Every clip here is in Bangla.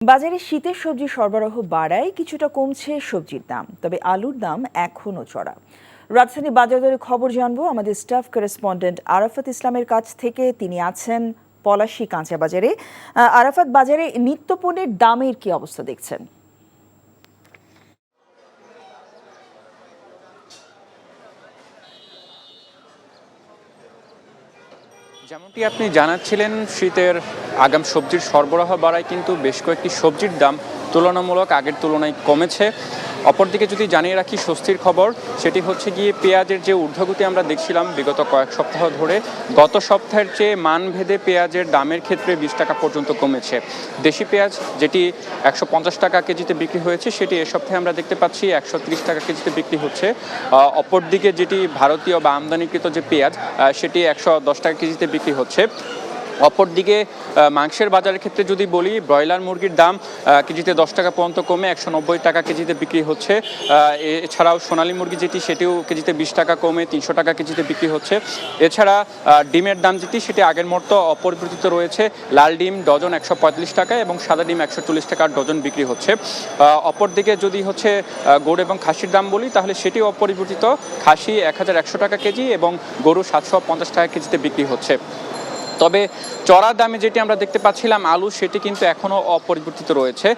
বাজারে শীতের সবজি সরবরাহ বাড়ায় কিছুটা কমছে সবজির দাম, তবে আলুর দাম এখনও চড়া। রাজধানী বাজার দরের খবর জানবো আমাদের স্টাফ করেসপন্ডেন্ট আরাফাত ইসলামের কাছ থেকে। তিনি আছেন পলাশী কাঁচা বাজারে। আরাফাত, বাজারে নিত্যপণ্যের দামের কি অবস্থা দেখছেন? যেমনটি আপনি জানাচ্ছিলেন, শীতের আগাম সবজির সরবরাহ বাড়ায় কিন্তু বেশ কয়েকটি সবজির দাম তুলনামূলক আগের তুলনায় কমেছে। অপরদিকে যদি জানিয়ে রাখি স্বস্তির খবর, সেটি হচ্ছে গিয়ে পেঁয়াজের যে ঊর্ধ্বগতি আমরা দেখছিলাম বিগত কয়েক সপ্তাহ ধরে, গত সপ্তাহের চেয়ে মানভেদে পেঁয়াজের দামের ক্ষেত্রে 20 টাকা পর্যন্ত কমেছে। দেশি পেঁয়াজ যেটি 150 টাকা কেজিতে বিক্রি হয়েছে, সেটি এ সপ্তাহে আমরা দেখতে পাচ্ছি 130 টাকা কেজিতে বিক্রি হচ্ছে। অপরদিকে যেটি ভারতীয় বা আমদানিকৃত যে পেঁয়াজ, সেটি 110 টাকা কেজিতে বিক্রি হচ্ছে। অপরদিকে মাংসের বাজারের ক্ষেত্রে যদি বলি, ব্রয়লার মুরগির দাম কেজিতে 10 টাকা পর্যন্ত কমে 190 টাকা কেজিতে বিক্রি হচ্ছে। এছাড়াও সোনালী মুরগি যেটি, সেটিও কেজিতে 20 টাকা কমে 300 টাকা কেজিতে বিক্রি হচ্ছে। এছাড়া ডিমের দাম যেটি, সেটি আগের মতো অপরিবর্তিত রয়েছে। লাল ডিম ডজন 145 টাকা এবং সাদা ডিম 140 টাকা ডজন বিক্রি হচ্ছে। অপরদিকে যদি হচ্ছে গরু এবং খাসির দাম বলি, তাহলে সেটিও অপরিবর্তিত। খাসি 1100 টাকা কেজি এবং গরু 750 টাকা কেজিতে বিক্রি হচ্ছে। তবে চড়া দামে যেটি আমরা দেখতে পাচ্ছিলাম আলু, সেটি কিন্তু এখনও অপরিবর্তিত রয়েছে।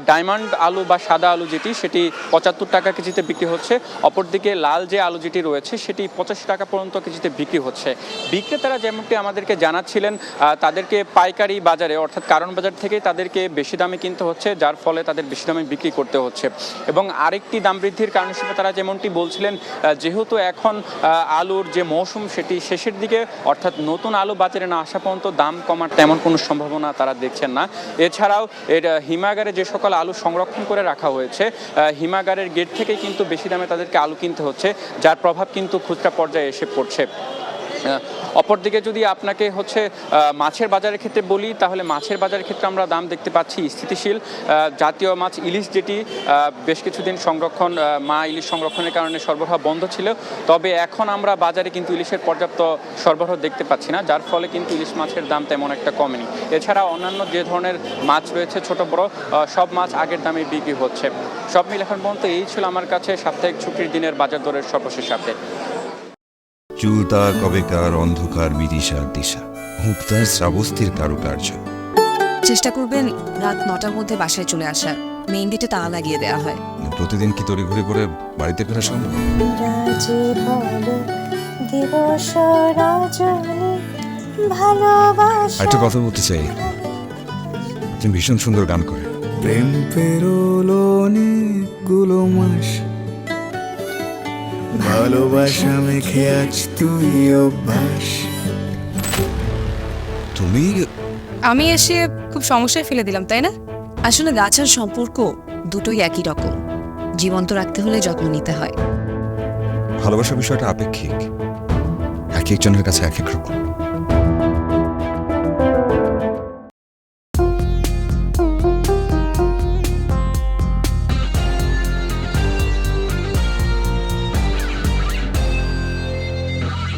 ডায়মন্ড আলু বা সাদা আলু যেটি, সেটি 75 টাকা কেজিতে বিক্রি হচ্ছে। অপরদিকে লাল যে আলু যেটি রয়েছে, সেটি 85 টাকা পর্যন্ত কেজিতে বিক্রি হচ্ছে। বিক্রেতারা যেমনটি আমাদেরকে জানাচ্ছিলেন, তাদেরকে পাইকারি বাজারে অর্থাৎ কারণ বাজার থেকে তাদেরকে বেশি দামে কিনতে হচ্ছে, যার ফলে তাদের বেশি দামে বিক্রি করতে হচ্ছে। এবং আরেকটি দাম বৃদ্ধির কারণ হিসেবে তারা যেমনটি বলছিলেন, যেহেতু এখন আলুর যে মৌসুম সেটি শেষের দিকে, অর্থাৎ নতুন আলু বাজারে না আসা পর্যন্ত দাম কমার তেমন কোনো সম্ভাবনা তারা দেখছেন না। এছাড়াও এর হিমাগারে যে সকল আলু সংরক্ষণ করে রাখা হয়েছে, হিমাগারের গেট থেকেই কিন্তু বেশি দামে তাদেরকে আলু কিনতে হচ্ছে, যার প্রভাব কিন্তু খুচরা পর্যায়ে এসে পড়ছে। অপরদিকে যদি আপনাকে হচ্ছে মাছের বাজারের ক্ষেত্রে বলি, তাহলে মাছের বাজারের ক্ষেত্রে আমরা দাম দেখতে পাচ্ছি স্থিতিশীল। জাতীয় মাছ ইলিশ যেটি বেশ কিছুদিন ইলিশ সংরক্ষণের কারণে সরবরাহ বন্ধ ছিল, তবে এখন আমরা বাজারে কিন্তু ইলিশের পর্যাপ্ত সরবরাহ দেখতে পাচ্ছি না, যার ফলে কিন্তু ইলিশ মাছের দাম তেমন একটা কমেনি। এছাড়া অন্যান্য যে ধরনের মাছ রয়েছে ছোট বড়, সব মাছ আগের দামে বিক্রি হচ্ছে। সব মিলে এখন পর্যন্ত এই ছিল আমার কাছে সাপ্তাহিক ছুটির দিনের বাজার দরের সর্বশেষ আপডেট। চুলতা কবেকার অন্ধকার বিদিশার দিশা, মুক্তার শ্রাবস্তির কারুকার্য। চেষ্টা করবেন রাত 9টার মধ্যে বাসায় চলে আসার। মেইন গেটে তালা লাগিয়ে দেওয়া হয়। প্রতিদিন কি তড়িঘড়ি করে বাড়িতে ফেরা সম্ভব? একটা কথা বলতে চাই, তুমি ভীষণ সুন্দর গান করে। প্রেম পেরোলো অনেকগুলো মাস, ভালোবাসা মেখে আজ তুই অভ্যাস। তুমি আমি এসে খুব সমস্যায় ফেলে দিলাম, তাই না? আসলে গাছ আর সম্পর্ক দুটোই একই রকম। জীবন্ত রাখতে হলে যত্ন নিতে হয়। ভালোবাসার বিষয়টা আপেক্ষিক, এক একজনের কাছে এক এক রকম।